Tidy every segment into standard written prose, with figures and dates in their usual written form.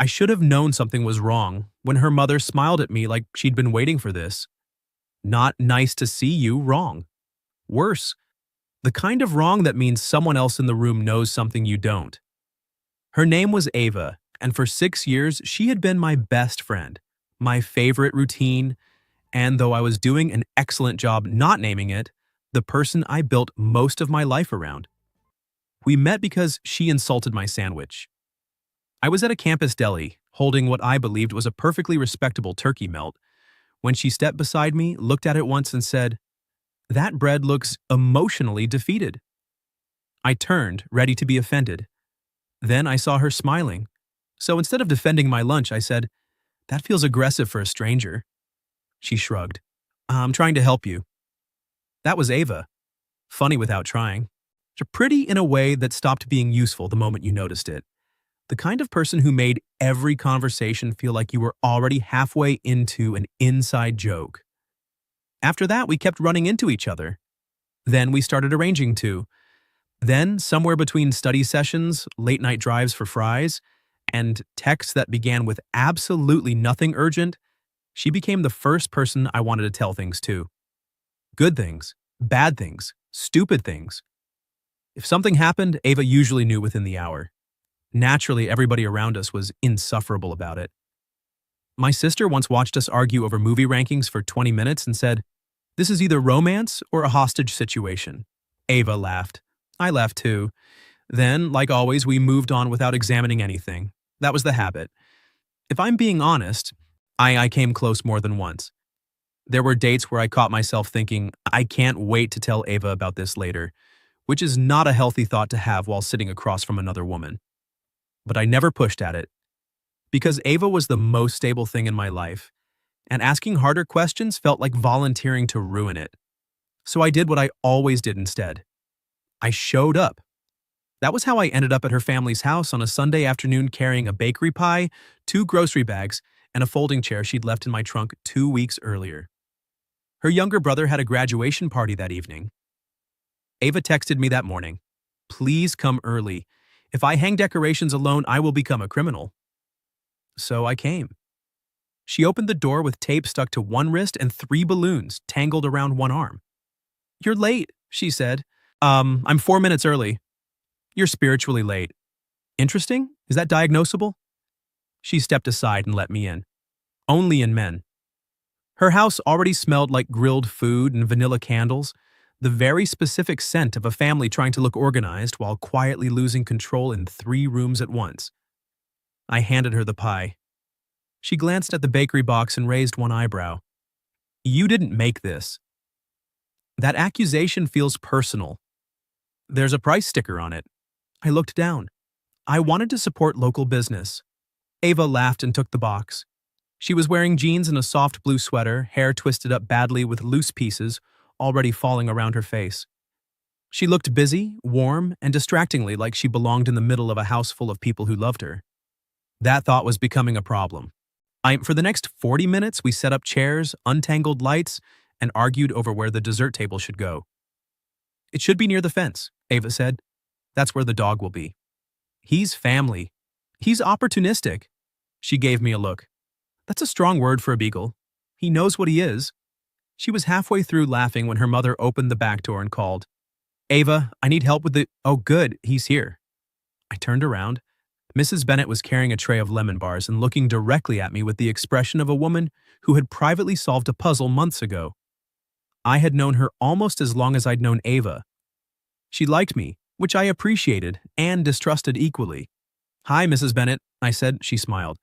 I should have known something was wrong when her mother smiled at me like she'd been waiting for this. Not nice to see you wrong. Worse, the kind of wrong that means someone else in the room knows something you don't. Her name was Ava, and for 6 years she had been my best friend, my favorite routine, and though I was doing an excellent job not naming it, the person I built most of my life around. We met because she insulted my sandwich. I was at a campus deli, holding what I believed was a perfectly respectable turkey melt, when she stepped beside me, looked at it once, and said, "That bread looks emotionally defeated." I turned, ready to be offended. Then I saw her smiling. So instead of defending my lunch, I said, "That feels aggressive for a stranger." She shrugged. "I'm trying to help you." That was Ava. Funny without trying. Pretty in a way that stopped being useful the moment you noticed it. The kind of person who made every conversation feel like you were already halfway into an inside joke. After that, we kept running into each other. Then we started arranging to. Then, somewhere between study sessions, late night drives for fries, and texts that began with absolutely nothing urgent, she became the first person I wanted to tell things to. Good things, bad things, stupid things. If something happened, Ava usually knew within the hour. Naturally, everybody around us was insufferable about it. My sister once watched us argue over movie rankings for 20 minutes and said, "This is either romance or a hostage situation." Ava laughed. I laughed too. Then, like always, we moved on without examining anything. That was the habit. If I'm being honest, I came close more than once. There were dates where I caught myself thinking, I can't wait to tell Ava about this later, which is not a healthy thought to have while sitting across from another woman. But I never pushed at it. Because Ava was the most stable thing in my life, and asking harder questions felt like volunteering to ruin it. So I did what I always did instead. I showed up. That was how I ended up at her family's house on a Sunday afternoon carrying a bakery pie, 2 grocery bags, and a folding chair she'd left in my trunk 2 weeks earlier. Her younger brother had a graduation party that evening. Ava texted me that morning, "Please come early. If I hang decorations alone, I will become a criminal." So I came. She opened the door with tape stuck to one wrist and 3 balloons tangled around one arm. "You're late," she said. I'm 4 minutes early." "You're spiritually late." "Interesting? Is that diagnosable?" She stepped aside and let me in. Only in men. Her house already smelled like grilled food and vanilla candles, the very specific scent of a family trying to look organized while quietly losing control in 3 rooms at once. I handed her the pie. She glanced at the bakery box and raised one eyebrow. "You didn't make this." That accusation feels personal. There's a price sticker on it. I looked down. I wanted to support local business. Ava laughed and took the box. She was wearing jeans and a soft blue sweater, hair twisted up badly with loose pieces already falling around her face. She looked busy, warm, and distractingly like she belonged in the middle of a house full of people who loved her. That thought was becoming a problem. For the next 40 minutes, we set up chairs, untangled lights, and argued over where the dessert table should go. "It should be near the fence," Ava said. "That's where the dog will be." "He's family. He's opportunistic." She gave me a look. "That's a strong word for a beagle. He knows what he is." She was halfway through laughing when her mother opened the back door and called, "Ava, I need help with the—" "Oh, good, he's here." I turned around. Mrs. Bennett was carrying a tray of lemon bars and looking directly at me with the expression of a woman who had privately solved a puzzle months ago. I had known her almost as long as I'd known Ava. She liked me, which I appreciated and distrusted equally. "Hi, Mrs. Bennett," I said. She smiled.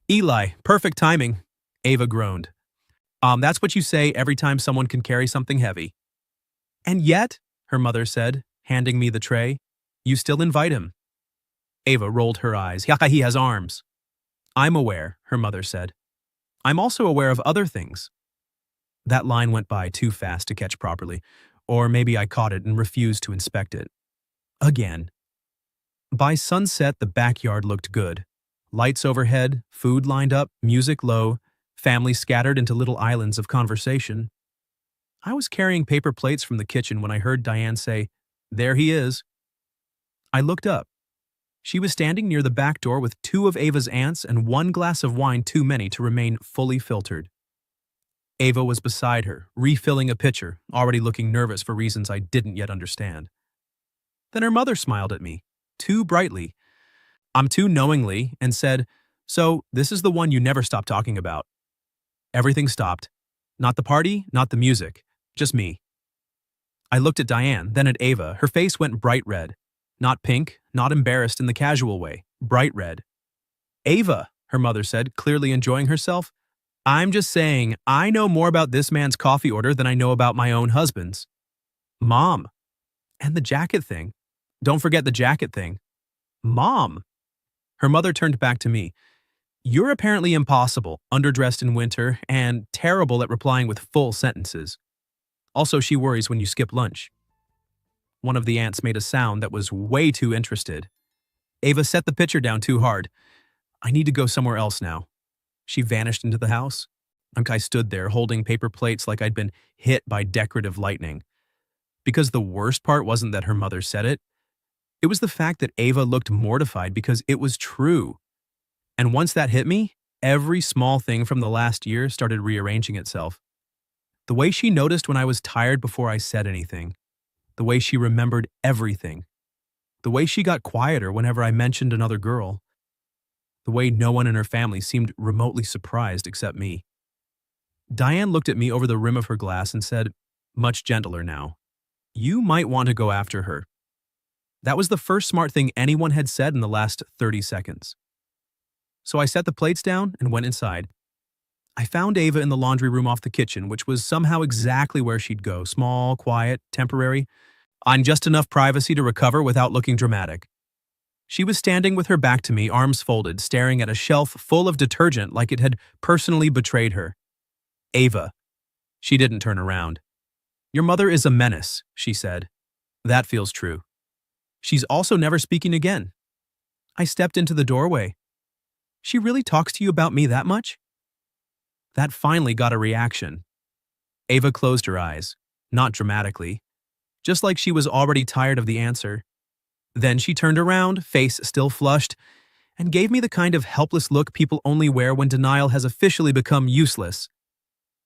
"Eli, perfect timing." Ava groaned. That's what you say every time someone can carry something heavy." "And yet," her mother said, handing me the tray, "you still invite him." Ava rolled her eyes. "Yaka, he has arms." "I'm aware," her mother said. "I'm also aware of other things." That line went by too fast to catch properly, or maybe I caught it and refused to inspect it. Again. By sunset, the backyard looked good. Lights overhead, food lined up, music low, family scattered into little islands of conversation. I was carrying paper plates from the kitchen when I heard Diane say, "There he is." I looked up. She was standing near the back door with two of Ava's aunts and one glass of wine too many to remain fully filtered. Ava was beside her, refilling a pitcher, already looking nervous for reasons I didn't yet understand. Then her mother smiled at me, too brightly, too knowingly, and said, "So, this is the one you never stop talking about." Everything stopped. Not the party, not the music, just me. I looked at Diane, then at Ava. Her face went bright red. Not pink, not embarrassed in the casual way, bright red. "Ava," her mother said, clearly enjoying herself, "I'm just saying, I know more about this man's coffee order than I know about my own husband's." "Mom." "And the jacket thing. Don't forget the jacket thing." "Mom." Her mother turned back to me. "You're apparently impossible, underdressed in winter, and terrible at replying with full sentences. Also, she worries when you skip lunch." One of the aunts made a sound that was way too interested. Ava set the pitcher down too hard. "I need to go somewhere else now." She vanished into the house. I stood there holding paper plates like I'd been hit by decorative lightning. Because the worst part wasn't that her mother said it. It was the fact that Ava looked mortified because it was true. And once that hit me, every small thing from the last year started rearranging itself. The way she noticed when I was tired before I said anything. The way she remembered everything. The way she got quieter whenever I mentioned another girl. The way no one in her family seemed remotely surprised except me. Diane looked at me over the rim of her glass and said, much gentler now, "You might want to go after her." That was the first smart thing anyone had said in the last 30 seconds. So I set the plates down and went inside. I found Ava in the laundry room off the kitchen, which was somehow exactly where she'd go, small, quiet, temporary, on just enough privacy to recover without looking dramatic. She was standing with her back to me, arms folded, staring at a shelf full of detergent like it had personally betrayed her. "Ava." She didn't turn around. "Your mother is a menace," she said. "That feels true. She's also never speaking again." I stepped into the doorway. "She really talks to you about me that much?" That finally got a reaction. Ava closed her eyes, not dramatically, just like she was already tired of the answer. Then she turned around, face still flushed, and gave me the kind of helpless look people only wear when denial has officially become useless.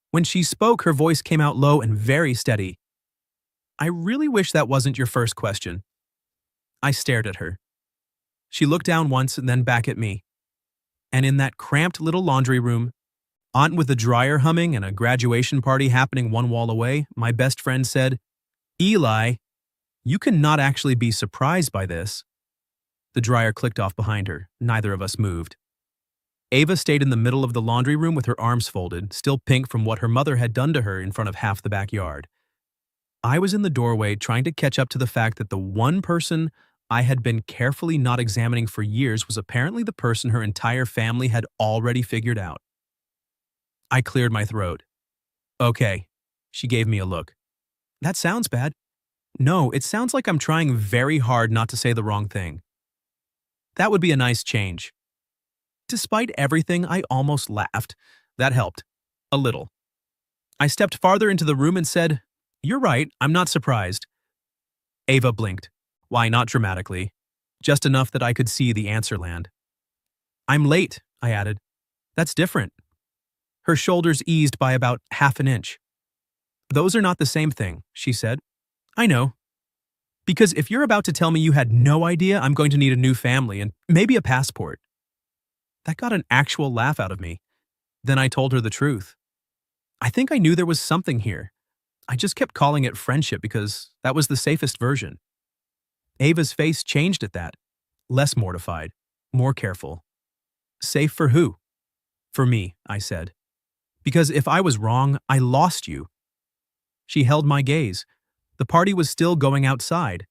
When she spoke, her voice came out low and very steady. "I really wish that wasn't your first question." I stared at her. She looked down once and then back at me. And in that cramped little laundry room, aunt with the dryer humming and a graduation party happening one wall away, my best friend said, "Eli, you cannot actually be surprised by this." The dryer clicked off behind her. Neither of us moved. Ava stayed in the middle of the laundry room with her arms folded, still pink from what her mother had done to her in front of half the backyard. I was in the doorway trying to catch up to the fact that the one person I had been carefully not examining for years was apparently the person her entire family had already figured out. I cleared my throat. "Okay." She gave me a look. "That sounds bad." "No, it sounds like I'm trying very hard not to say the wrong thing." "That would be a nice change." Despite everything, I almost laughed. That helped. A little. I stepped farther into the room and said, "You're right, I'm not surprised." Ava blinked. Why, not dramatically. Just enough that I could see the answer land. "I'm late," I added. "That's different." Her shoulders eased by about half an inch. "Those are not the same thing," she said. "I know. Because if you're about to tell me you had no idea I'm going to need a new family and maybe a passport." That got an actual laugh out of me. Then I told her the truth. I think I knew there was something here. I just kept calling it friendship because that was the safest version. Ava's face changed at that. Less mortified, more careful. "Safe for who?" "For me," I said. "Because if I was wrong, I lost you." She held my gaze. The party was still going outside.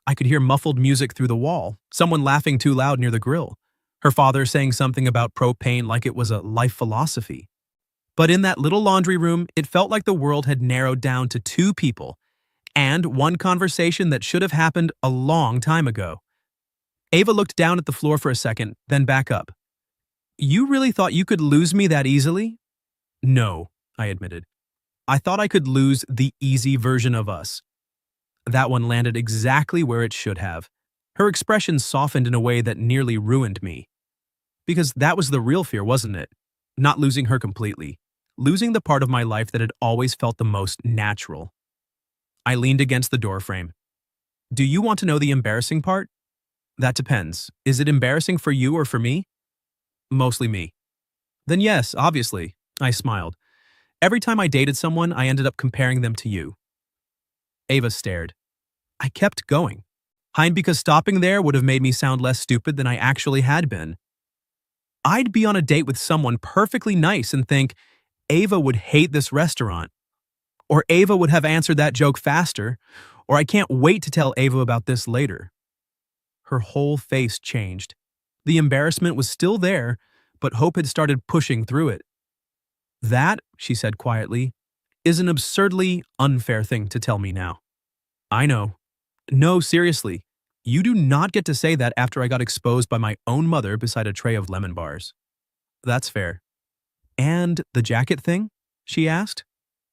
I could hear muffled music through the wall, someone laughing too loud near the grill, her father saying something about propane like it was a life philosophy. But in that little laundry room, it felt like the world had narrowed down to two people, and one conversation that should have happened a long time ago. Ava looked down at the floor for a second, then back up. "You really thought you could lose me that easily?" "No," I admitted. "I thought I could lose the easy version of us." That one landed exactly where it should have. Her expression softened in a way that nearly ruined me. Because that was the real fear, wasn't it? Not losing her completely. Losing the part of my life that had always felt the most natural. I leaned against the doorframe. Do you want to know the embarrassing part? That depends. Is it embarrassing for you or for me? Mostly me. Then yes, obviously. I smiled. Every time I dated someone, I ended up comparing them to you. Ava stared. I kept going. Because stopping there would have made me sound less stupid than I actually had been. I'd be on a date with someone perfectly nice and think, Ava would hate this restaurant. Or Ava would have answered that joke faster. Or I can't wait to tell Ava about this later. Her whole face changed. The embarrassment was still there, but hope had started pushing through it. That, she said quietly, is an absurdly unfair thing to tell me now. I know. No, seriously. You do not get to say that after I got exposed by my own mother beside a tray of lemon bars. That's fair. And the jacket thing? She asked.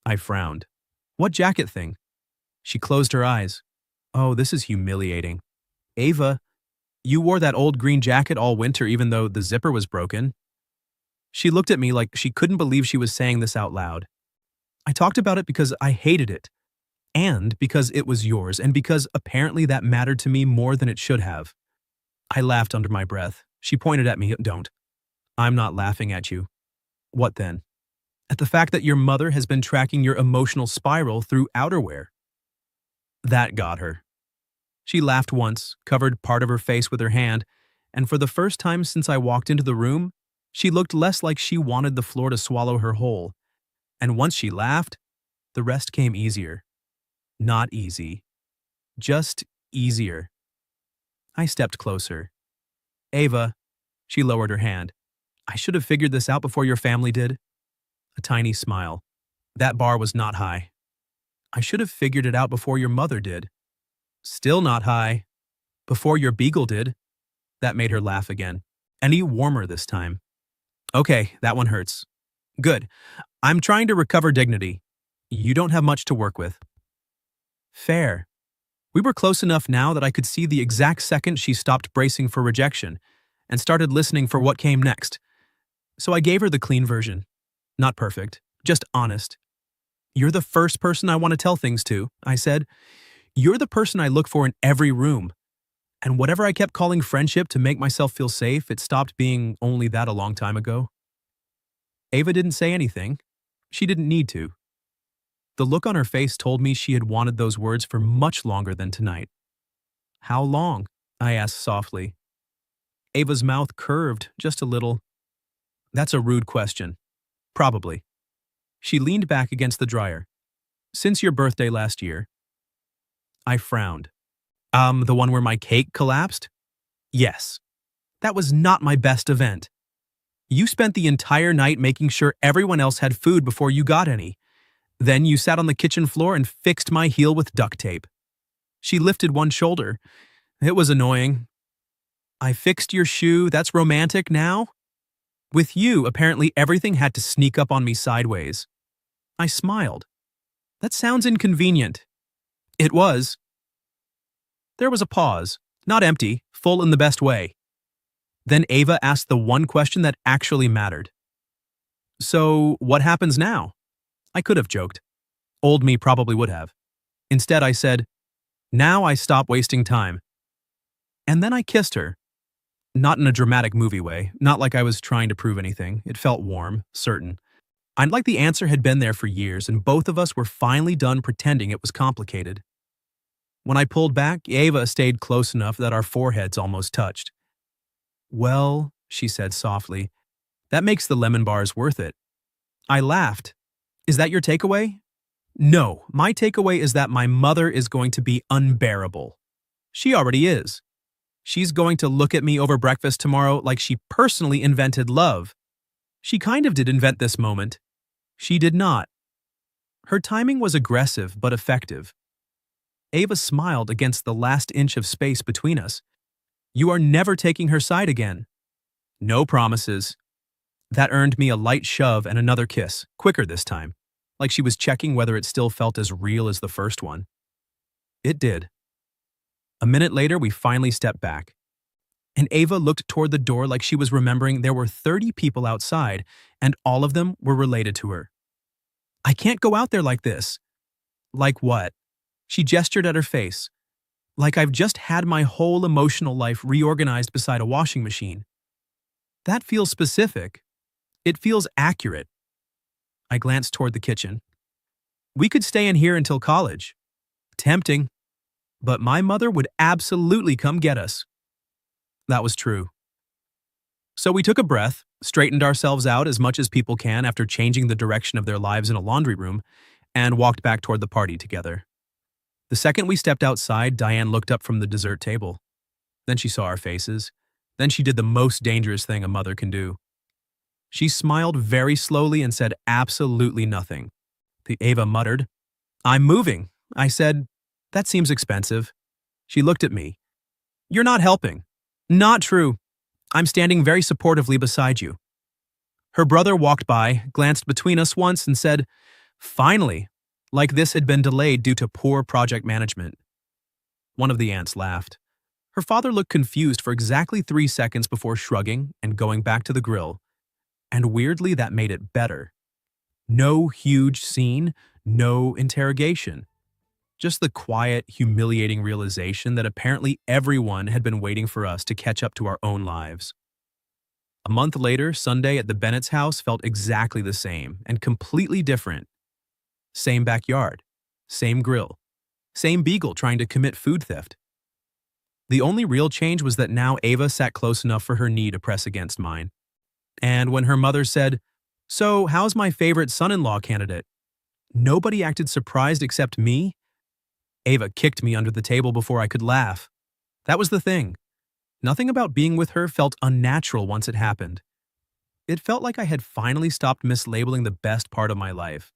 I frowned. What jacket thing? She closed her eyes. Oh, this is humiliating. Ava, you wore that old green jacket all winter even though the zipper was broken. She looked at me like she couldn't believe she was saying this out loud. I talked about it because I hated it. And because it was yours, and because apparently that mattered to me more than it should have. I laughed under my breath. She pointed at me. Don't. I'm not laughing at you. What then? At the fact that your mother has been tracking your emotional spiral through outerwear. That got her. She laughed once, covered part of her face with her hand, and for the first time since I walked into the room, she looked less like she wanted the floor to swallow her whole. And once she laughed, the rest came easier. Not easy. Just easier. I stepped closer. Ava, she lowered her hand. I should have figured this out before your family did. A tiny smile. That bar was not high. I should have figured it out before your mother did. Still not high. Before your beagle did. That made her laugh again. Any warmer this time. Okay, that one hurts. Good. I'm trying to recover dignity. You don't have much to work with. Fair. We were close enough now that I could see the exact second she stopped bracing for rejection and started listening for what came next. So I gave her the clean version. Not perfect, just honest. You're the first person I want to tell things to, I said. You're the person I look for in every room. And whatever I kept calling friendship to make myself feel safe, it stopped being only that a long time ago. Ava didn't say anything. She didn't need to. The look on her face told me she had wanted those words for much longer than tonight. How long? I asked softly. Ava's mouth curved just a little. That's a rude question. Probably. She leaned back against the dryer. Since your birthday last year. I frowned. The one where my cake collapsed? Yes. That was not my best event. You spent the entire night making sure everyone else had food before you got any. Then you sat on the kitchen floor and fixed my heel with duct tape. She lifted one shoulder. It was annoying. I fixed your shoe, that's romantic now? With you, apparently everything had to sneak up on me sideways. I smiled. That sounds inconvenient. It was. There was a pause, not empty, full in the best way. Then Ava asked the one question that actually mattered. So, what happens now? I could have joked. Old me probably would have. Instead, I said, now I stop wasting time. And then I kissed her. Not in a dramatic movie way, not like I was trying to prove anything. It felt warm, certain. I'd like the answer had been there for years, and both of us were finally done pretending it was complicated. When I pulled back, Ava stayed close enough that our foreheads almost touched. Well, she said softly, that makes the lemon bars worth it. I laughed. Is that your takeaway? No, my takeaway is that my mother is going to be unbearable. She already is. She's going to look at me over breakfast tomorrow like she personally invented love. She kind of did invent this moment. She did not. Her timing was aggressive but effective. Ava smiled against the last inch of space between us. You are never taking her side again. No promises. That earned me a light shove and another kiss, quicker this time, like she was checking whether it still felt as real as the first one. It did. A minute later, we finally stepped back, and Ava looked toward the door like she was remembering there were 30 people outside, and all of them were related to her. I can't go out there like this. Like what? She gestured at her face. Like I've just had my whole emotional life reorganized beside a washing machine. That feels specific. It feels accurate. I glanced toward the kitchen. We could stay in here until college. Tempting. But my mother would absolutely come get us. That was true. So we took a breath, straightened ourselves out as much as people can after changing the direction of their lives in a laundry room, and walked back toward the party together. The second we stepped outside, Diane looked up from the dessert table. Then she saw our faces. Then she did the most dangerous thing a mother can do. She smiled very slowly and said absolutely nothing. The Ava muttered, "I'm moving." I said, "That seems expensive." She looked at me. "You're not helping." "Not true. I'm standing very supportively beside you." Her brother walked by, glanced between us once, and said, "Finally," like this had been delayed due to poor project management. One of the aunts laughed. Her father looked confused for exactly 3 seconds before shrugging and going back to the grill. And weirdly, that made it better. No huge scene, no interrogation. Just the quiet, humiliating realization that apparently everyone had been waiting for us to catch up to our own lives. A month later, Sunday at the Bennett's house felt exactly the same and completely different. Same backyard, same grill, same beagle trying to commit food theft. The only real change was that now Ava sat close enough for her knee to press against mine. And when her mother said, "So, how's my favorite son-in-law candidate?" nobody acted surprised except me. Ava kicked me under the table before I could laugh. That was the thing. Nothing about being with her felt unnatural once it happened. It felt like I had finally stopped mislabeling the best part of my life.